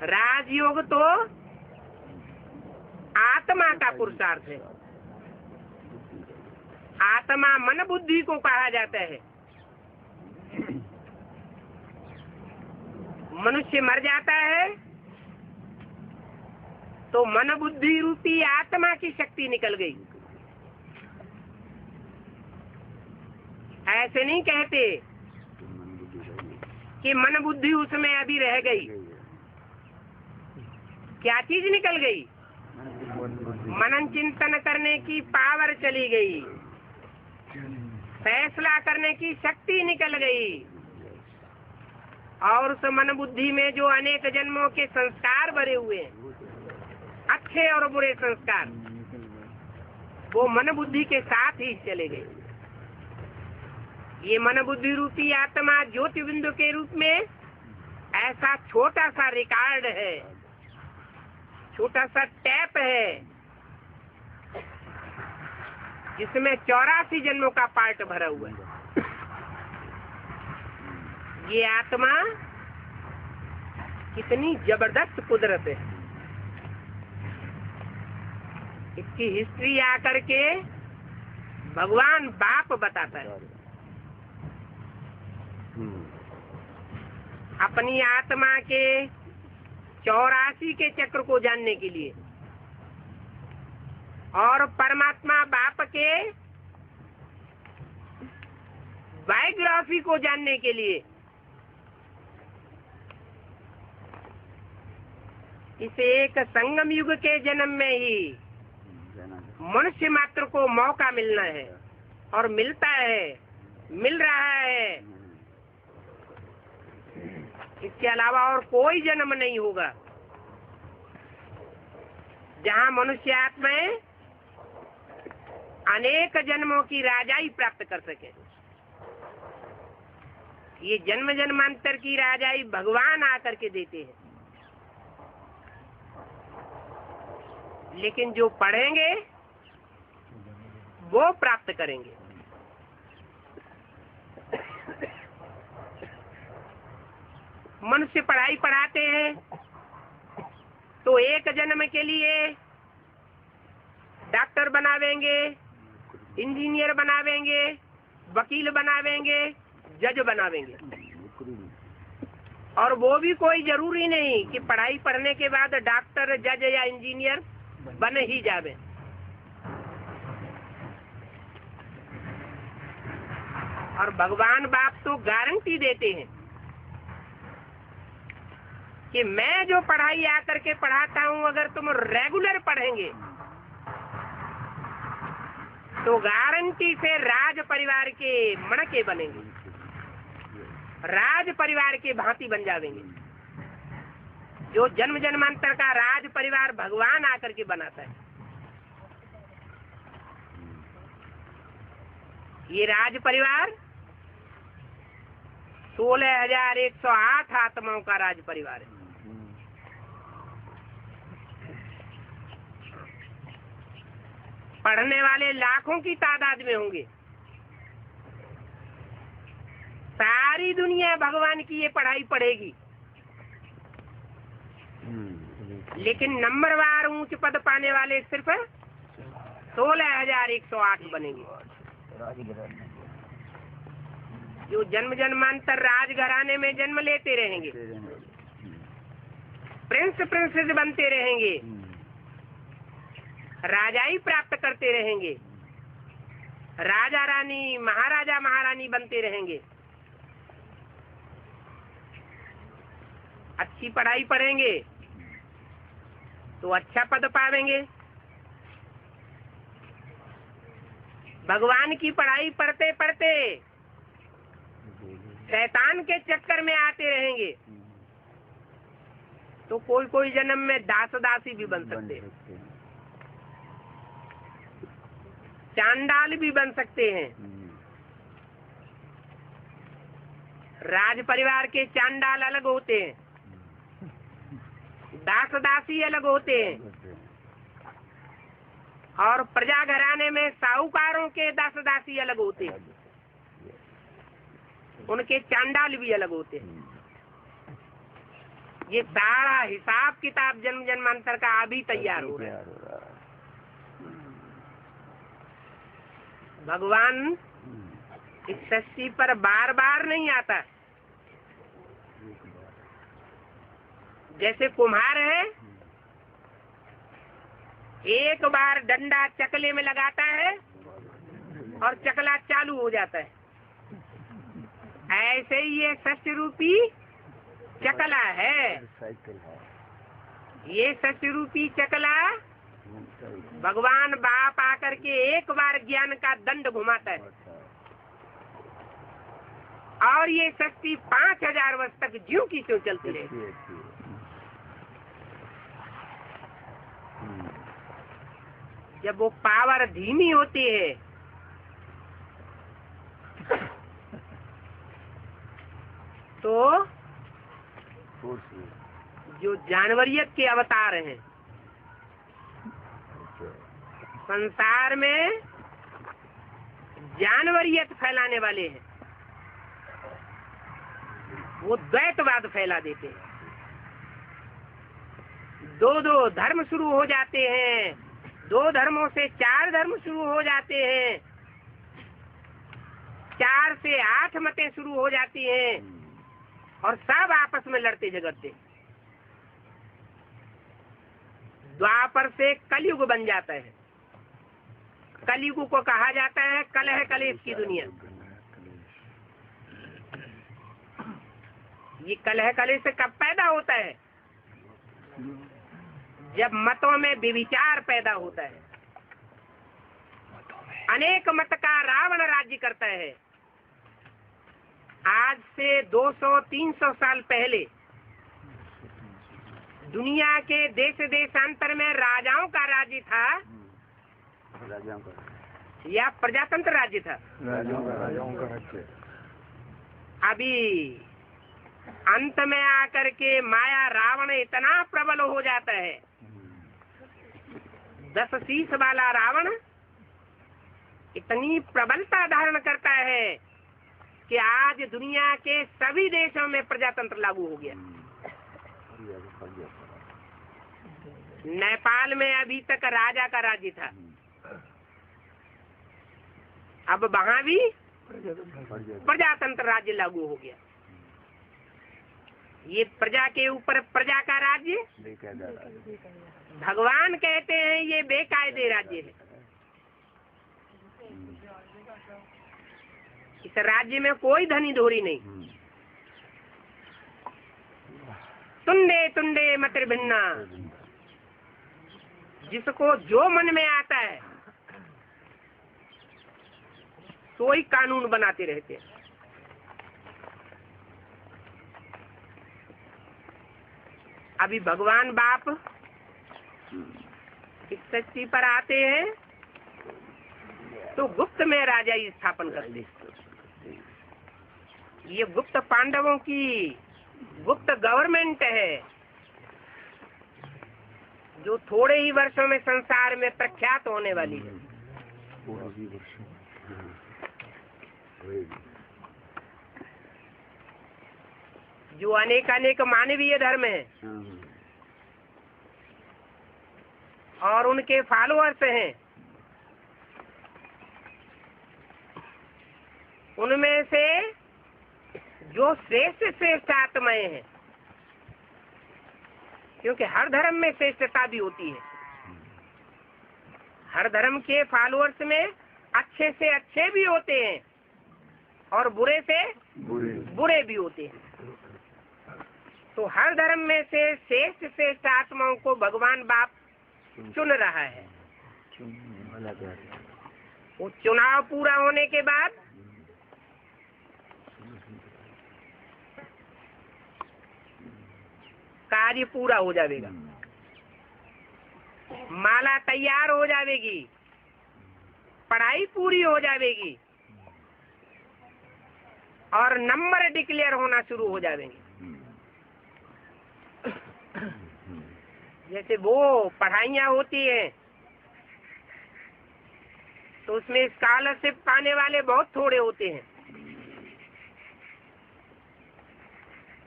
राजयोग तो आत्मा का पुरुषार्थ है। आत्मा मन बुद्धि को कहा जाता है। मनुष्य मर जाता है तो मन बुद्धि रूपी आत्मा की शक्ति निकल गई। ऐसे नहीं कहते कि मन बुद्धि उसमें अभी रह गई। क्या चीज निकल गई? मनन चिंतन करने की पावर चली गई, फैसला करने की शक्ति निकल गई, और उस मन बुद्धि में जो अनेक जन्मों के संस्कार भरे हुए हैं, अच्छे और बुरे संस्कार, वो मन बुद्धि के साथ ही चले गए। ये मन बुद्धि रूपी आत्मा ज्योति बिंदु के रूप में ऐसा छोटा सा रिकॉर्ड है, छोटा सा टैप है जिसमें 84 जन्मों का पार्ट भरा हुआ है। ये आत्मा कितनी जबरदस्त कुदरत है। इसकी हिस्ट्री आकर के भगवान बाप बताता है। अपनी आत्मा के 84 के चक्र को जानने के लिए और परमात्मा बाप के बायोग्राफी को जानने के लिए इस एक संगम युग के जन्म में ही मनुष्य मात्र को मौका मिलना है और मिलता है, मिल रहा है। इसके अलावा और कोई जन्म नहीं होगा जहाँ मनुष्य आत्माएं अनेक जन्मों की राजाई प्राप्त कर सके। ये जन्म जन्मांतर की राजाई भगवान आकर के देते हैं, लेकिन जो पढ़ेंगे वो प्राप्त करेंगे। मनुष्य पढ़ाई पढ़ाते हैं तो एक जन्म के लिए डॉक्टर बनावेंगे, इंजीनियर बनावेंगे, वकील बनावेंगे, जज बनावेंगे। और वो भी कोई जरूरी नहीं कि पढ़ाई पढ़ने के बाद डॉक्टर, जज या इंजीनियर बन ही जावे। और भगवान बाप तो गारंटी देते हैं कि मैं जो पढ़ाई आकर के पढ़ाता हूँ, अगर तुम रेगुलर पढ़ेंगे तो गारंटी से राज परिवार के मणके बनेंगे, राज परिवार के भांति बन जाएंगे। जो जन्म जन्मांतर का राज परिवार भगवान आकर के बनाता है। ये राज परिवार 16,108 आत्माओं का राज परिवार है। पढ़ने वाले लाखों की तादाद में होंगे। सारी दुनिया भगवान की ये पढ़ाई पढ़ेगी, लेकिन नंबरवार ऊंच पद पाने वाले सिर्फ 16,108 बनेंगे। जो जन्म जन्मांतर राजघराने में जन्म लेते रहेंगे, प्रिंस प्रिंसेस बनते रहेंगे, राजाई प्राप्त करते रहेंगे, राजा रानी महाराजा महारानी बनते रहेंगे। अच्छी पढ़ाई पढ़ेंगे तो अच्छा पद पावेंगे। भगवान की पढ़ाई पढ़ते पढ़ते शैतान के चक्कर में आते रहेंगे तो कोई कोई जन्म में दास दासी भी बन सकते हैं, चांडाल भी बन सकते हैं। राज परिवार के चांडाल अलग होते हैं, दास दासी अलग होते हैं, और प्रजा घराने में साहूकारों के दास दासी अलग होते हैं, उनके चांडाल भी अलग होते हैं। ये सारा हिसाब किताब जन्म जन्मांतर का अभी तैयार हो रहा है। भगवान इस सृष्टि पर बार बार नहीं आता। जैसे कुम्हार है, एक बार डंडा चकले में लगाता है और चकला चालू हो जाता है। ऐसे ही ये सृष्टि रूपी चकला है। ये सृष्टि रूपी चकला भगवान बाप आकर के एक बार ज्ञान का दंड घुमाता है और ये सृष्टि 5,000 वर्ष तक ज्यों की त्यों चलती रहे। जब वो पावर धीमी होती है तो जो जानवरियत के अवतार हैं संसार में जानवरियत फैलाने वाले हैं, वो द्वैतवाद फैला देते हैं। दो धर्म शुरू हो जाते हैं, 2 धर्मों से 4 धर्म शुरू हो जाते हैं, 4 से 8 मतें शुरू हो जाती हैं और सब आपस में लड़ते झगड़ते। द्वापर से कलयुग बन जाता है। कलयुग को कहा जाता है कलह कलेश की दुनिया। ये कलह कलेश कब पैदा होता है? जब मतों में व्यभिचार पैदा होता है। अनेक मत का रावण राज्य करता है। आज से 200-300 साल पहले दुनिया के देश देशांतर में राजाओं का राज्य था या प्रजातंत्र राज्य था? राजाओं का राज्य। अभी अंत में आकर के माया रावण इतना प्रबल हो जाता है, 10 शीश वाला रावण इतनी प्रबलता धारण करता है कि आज दुनिया के सभी देशों में प्रजातंत्र लागू हो गया। नेपाल में अभी तक राजा का राज्य था, अब वहां भी प्रजातंत्र राज्य लागू हो गया। ये प्रजा के ऊपर प्रजा का राज्य, भगवान कहते हैं ये बेकायदे राज्य है। इस राज्य में कोई धनी धोरी नहीं। तुंडे तुंडे मतिर भिन्ना, जिसको जो मन में आता है तो ही कानून बनाते रहते हैं। अभी भगवान बाप इस सृष्टि पर आते हैं तो गुप्त में राजा स्थापन करते। ये गुप्त पांडवों की गुप्त गवर्नमेंट है, जो थोड़े ही वर्षों में संसार में प्रख्यात होने वाली है। जो अनेक मानवीय धर्म है और उनके फॉलोअर्स हैं, उनमें से जो श्रेष्ठ आत्माएं हैं, क्योंकि हर धर्म में श्रेष्ठता भी होती है। हर धर्म के फॉलोअर्स में अच्छे से अच्छे भी होते हैं और बुरे से बुरे भी होते हैं। तो हर धर्म में से श्रेष्ठ आत्माओं को भगवान बाप चुन रहा है। वो चुनाव पूरा होने के बाद कार्य पूरा हो जाएगा, माला तैयार हो जाएगी, पढ़ाई पूरी हो जाएगी और नंबर डिक्लेयर होना शुरू हो जाएंगे। जैसे वो पढ़ाइयाँ होती हैं तो उसमें स्कॉलरशिप पाने वाले बहुत थोड़े होते हैं।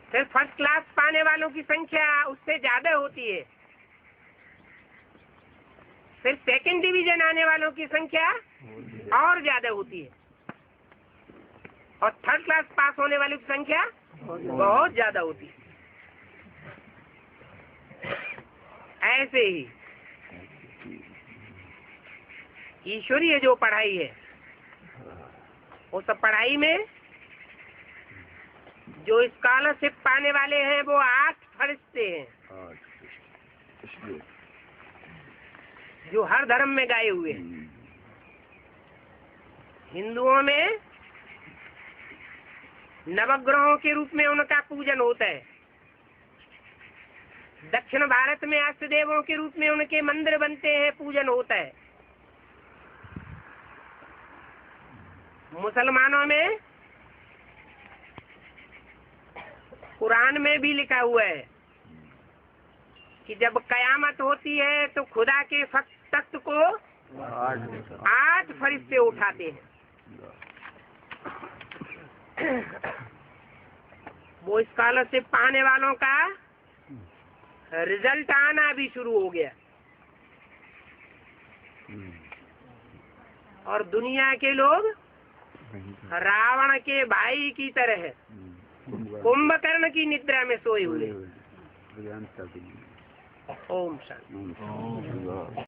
फिर फर्स्ट क्लास पाने वालों की संख्या उससे ज्यादा होती है। फिर सेकंड डिवीजन आने वालों की संख्या और ज्यादा होती है और थर्ड क्लास पास होने वालों की संख्या बहुत ज्यादा होती है। ऐसे ही ईश्वरीय जो पढ़ाई है, वो सब पढ़ाई में जो स्कॉलरशिप पाने वाले हैं वो 8 फरिश्ते हैं, जो हर धर्म में गाए हुए हैं। हिंदुओं में नवग्रहों के रूप में उनका पूजन होता है। दक्षिण भारत में अष्ट देवों के रूप में उनके मंदिर बनते हैं, पूजन होता है। मुसलमानों में कुरान में भी लिखा हुआ है कि जब कयामत होती है तो खुदा के तख्त को 8 फरिश्ते उठाते हैं। वो स्कॉलरशिप पाने वालों का रिजल्ट आना भी शुरू हो गया और दुनिया के लोग रावण के भाई की तरह कुंभकर्ण की निद्रा में सोए हुए। ओम शांति।